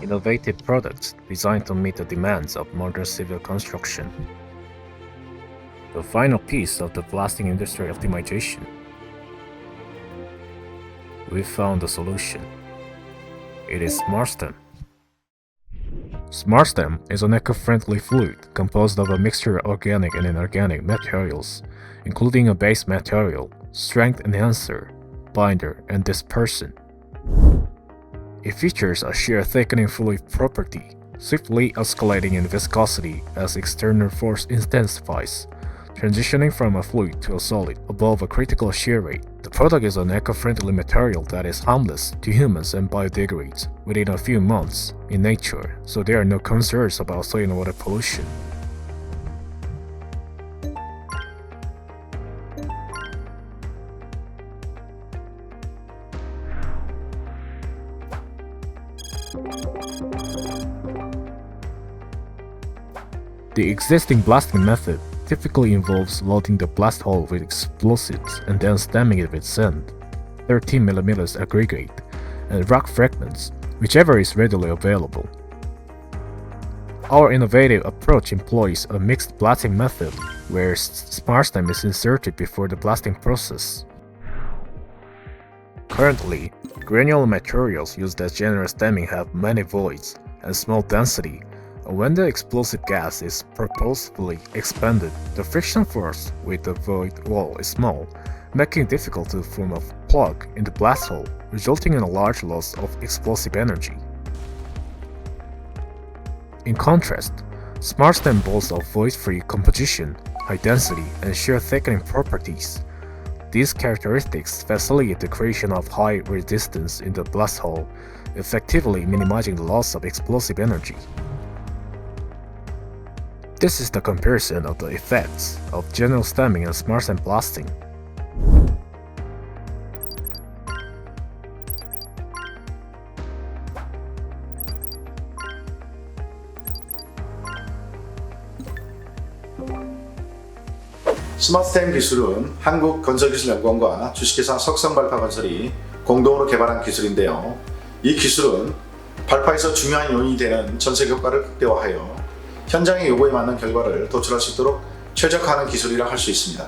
innovative products designed to meet the demands of modern civil construction. The final piece of the blasting industry optimization. We found a solution. It is Smartstem. Smartstem is an eco-friendly fluid composed of a mixture of organic and inorganic materials, including a base material, strength enhancer, binder, and dispersion. It features a shear thickening fluid property, swiftly escalating in viscosity as external force intensifies, transitioning from a fluid to a solid above a critical shear rate. The product is an eco-friendly material that is harmless to humans and biodegrades within a few months in nature, so there are no concerns about soil and water pollution. The existing blasting method typically involves loading the blast hole with explosives and then stemming it with sand, 13mm aggregate, and rock fragments, whichever is readily available. Our innovative approach employs a mixed blasting method where Smartstem is inserted before the blasting process. Currently, granular materials used as general stemming have many voids and small density, and when the explosive gas is purposefully expanded, the friction force with the void wall is small, making it difficult to form a plug in the blast hole, resulting in a large loss of explosive energy. In contrast, Smartstem boasts of void-free composition, high density, and shear thickening properties. These characteristics facilitate the creation of high resistance in the blast hole, effectively minimizing the loss of explosive energy. This is the comparison of the effects of general stemming and Smartstem blasting. 스마트스템 기술은 한국건설기술연구원과 주식회사 석성발파건설이 공동으로 개발한 기술인데요. 이 기술은 발파에서 중요한 요인이 되는 전색 효과를 극대화하여 현장의 요구에 맞는 결과를 도출할 수 있도록 최적화하는 기술이라 할 수 있습니다.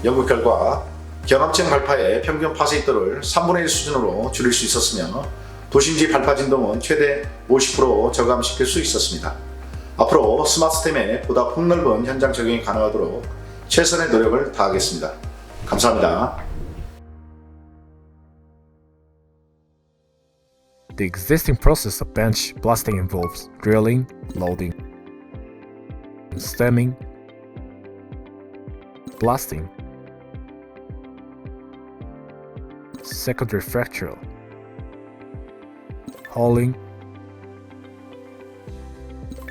연구 결과 견업층 발파의 평균 파쇄입도를 3분의 1 수준으로 줄일 수 있었으며 도심지 발파 진동은 최대 50% 저감시킬 수 있었습니다. 앞으로 스마트스템의 보다 폭넓은 현장 적용이 가능하도록 최선의 노력을 다하겠습니다. 감사합니다. The existing process of bench blasting involves drilling, loading, stemming, blasting, secondary fracture, hauling,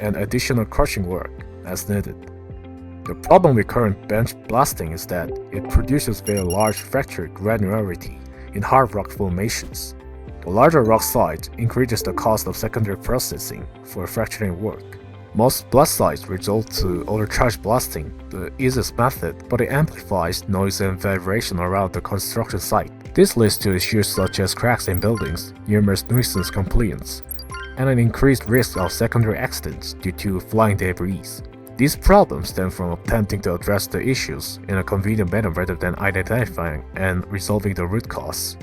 and additional crushing work as needed. The problem with current bench blasting is that it produces very large fracture granularity in hard rock formations. The larger rock size increases the cost of secondary processing for fracturing work. Most blast sites resort to overcharge blasting, the easiest method, but it amplifies noise and vibration around the construction site. This leads to issues such as cracks in buildings, numerous nuisance complaints, and an increased risk of secondary accidents due to flying debris. These problems stem from attempting to address the issues in a convenient manner rather than identifying and resolving the root cause.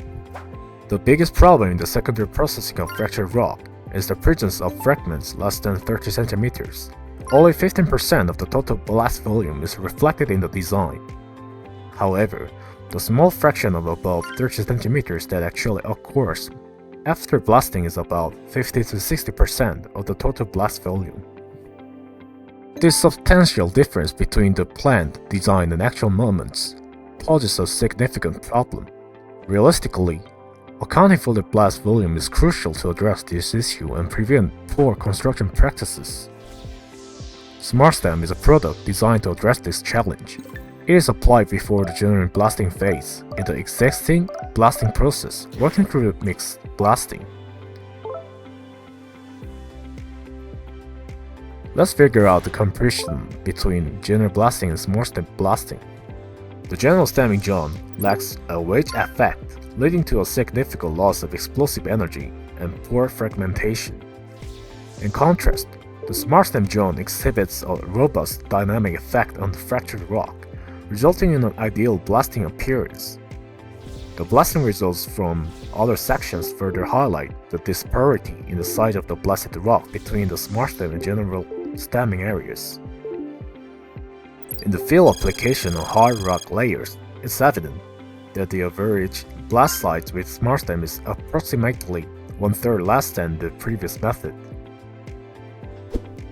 The biggest problem in the secondary processing of fractured rock is the presence of fragments less than 30 cm. Only 15% of the total blast volume is reflected in the design. However, the small fraction of above 30 cm that actually occurs after blasting is about 50 to 60% of the total blast volume. This substantial difference between the planned design and actual moments poses a significant problem. Realistically, accounting for the blast volume is crucial to address this issue and prevent poor construction practices. Smartstem is a product designed to address this challenge. It is applied before the genuine blasting phase in the existing blasting process, working through the mixed blasting. Let's figure out the comparison between general blasting and Smartstem blasting. The general stemming zone lacks a wedge effect, leading to a significant loss of explosive energy and poor fragmentation. In contrast, the Smartstem zone exhibits a robust dynamic effect on the fractured rock, resulting in an ideal blasting appearance. The blasting results from other sections further highlight the disparity in the size of the blasted rock between the Smartstem and general stemming areas. In the field application on hard rock layers, it's evident that the average blast size with Smartstem is approximately 1/3 less than the previous method.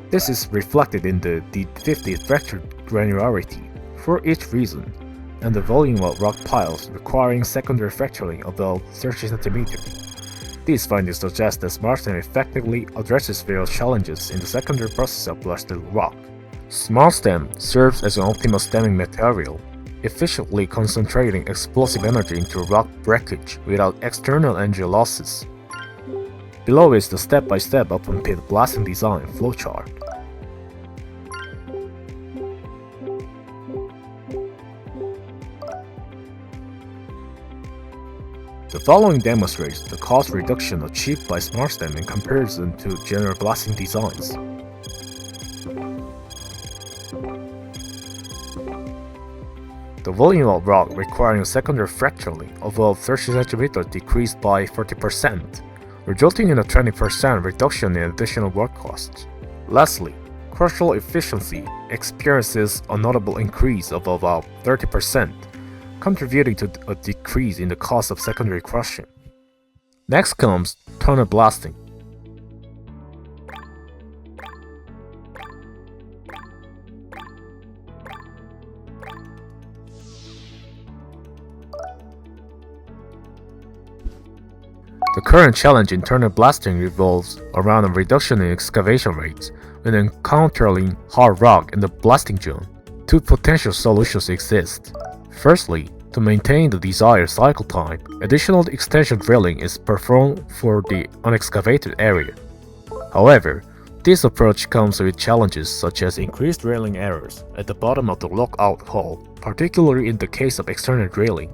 This is reflected in the D50 fracture granularity for each region and the volume of rock piles requiring secondary fracturing above 30 cm. These findings suggest that Smartstem effectively addresses various challenges in the secondary process of blasted rock. Smartstem serves as an optimal stemming material, efficiently concentrating explosive energy into rock breakage without external energy losses. Below is the step-by-step open pit blasting design flowchart. The following demonstrates the cost reduction achieved by Smartstem in comparison to general blasting designs. The volume of rock requiring secondary fracturing above 30 cm decreased by 40%, resulting in a 20% reduction in additional work costs. Lastly, crushal efficiency experiences a notable increase of about 30%, contributing to a decrease in the cost of secondary crushing. Next comes tunnel blasting. The current challenge in tunnel blasting revolves around a reduction in excavation rates when encountering hard rock in the blasting zone. Two potential solutions exist. Firstly, to maintain the desired cycle time, additional extension drilling is performed for the unexcavated area. However, this approach comes with challenges such as increased drilling errors at the bottom of the lockout hole, particularly in the case of external drilling.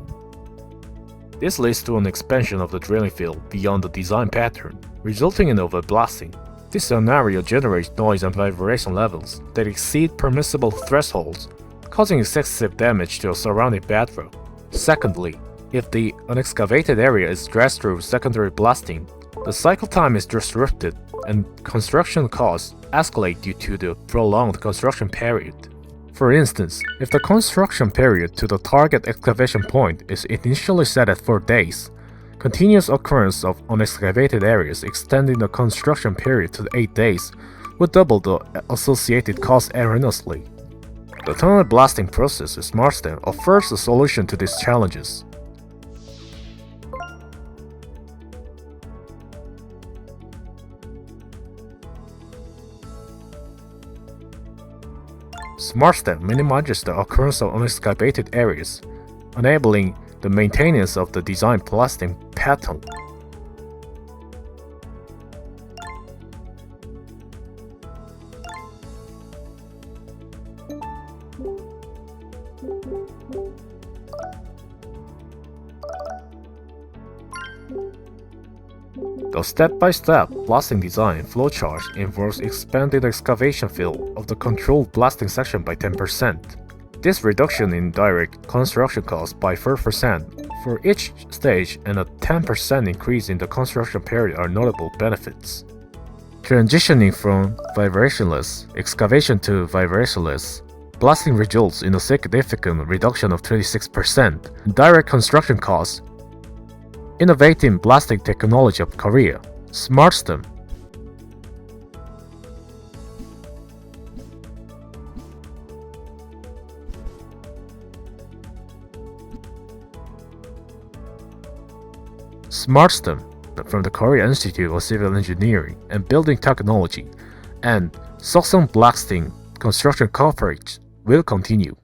This leads to an expansion of the drilling field beyond the design pattern, resulting in overblasting. This scenario generates noise and vibration levels that exceed permissible thresholds, causing excessive damage to a surrounding bedrock. Secondly, if the unexcavated area is dressed through secondary blasting, the cycle time is disrupted and construction costs escalate due to the prolonged construction period. For instance, if the construction period to the target excavation point is initially set at 4 days, continuous occurrence of unexcavated areas extending the construction period to 8 days would double the associated cost enormously. The tunnel blasting process with Smartstem offers a solution to these challenges. Smartstem minimizes the occurrence of unexcavated areas, enabling the maintenance of the design blasting pattern. The step-by-step blasting design flowchart involves expanding the excavation field of the controlled blasting section by 10%. This reduction in direct construction costs by 4% for each stage and a 10% increase in the construction period are notable benefits. Transitioning from vibrationless excavation to vibrationless blasting results in a significant reduction of 26% in direct construction costs. Innovative blasting technology of Korea, Smartstem. Smartstem from the Korea Institute of Civil Engineering and Building Technology and Soksong Blasting Construction Corporate will continue.